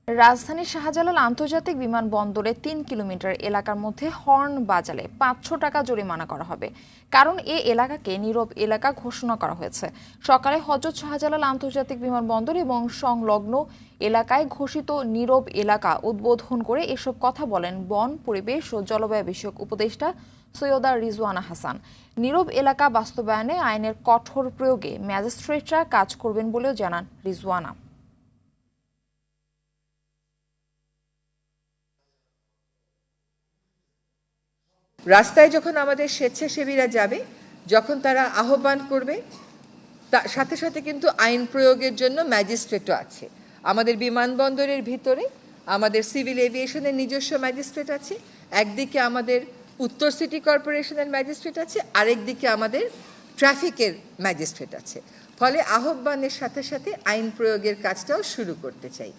রাজধানীর শাহজালাল আন্তর্জাতিক বিমানবন্দরে ৩ কিলোমিটার এলাকার মধ্যে হর্ন বাজালে ৫০০ টাকা জরিমানা করা হবে। কারণ এ এলাকাকে নীরব এলাকা ঘোষণা করা হয়েছে। সকালে হযরত শাহজালাল আন্তর্জাতিক বিমানবন্দর এবং সংলগ্ন এলাকায় ঘোষিত নীরব এলাকা উদ্বোধন করে এসব কথা বলেন বন, পরিবেশ ও জলবায়ু বিষয়ক উপদেষ্টা সৈয়দা রিজওয়ানা হাসান। নীরব এলাকা বাস্তবায়নে আইনের কঠোর প্রয়োগে ম্যাজিস্ট্রেটরা কাজ করবেন বলেও জানান রিজওয়ানা। রাস্তায় যখন আমাদের স্বেচ্ছাসেবীরা যাবে, যখন তারা আহ্বান করবে, তার সাথে সাথে কিন্তু আইন প্রয়োগের জন্য ম্যাজিস্ট্রেটও আছে। আমাদের বিমানবন্দরের ভিতরে আমাদের সিভিল এভিয়েশনের নিজস্ব ম্যাজিস্ট্রেট আছে, একদিকে আমাদের উত্তর সিটি কর্পোরেশনের ম্যাজিস্ট্রেট আছে, আরেকদিকে আমাদের ট্রাফিকের ম্যাজিস্ট্রেট আছে। ফলে আহ্বানের সাথে সাথে আইন প্রয়োগের কাজটাও শুরু করতে চাই।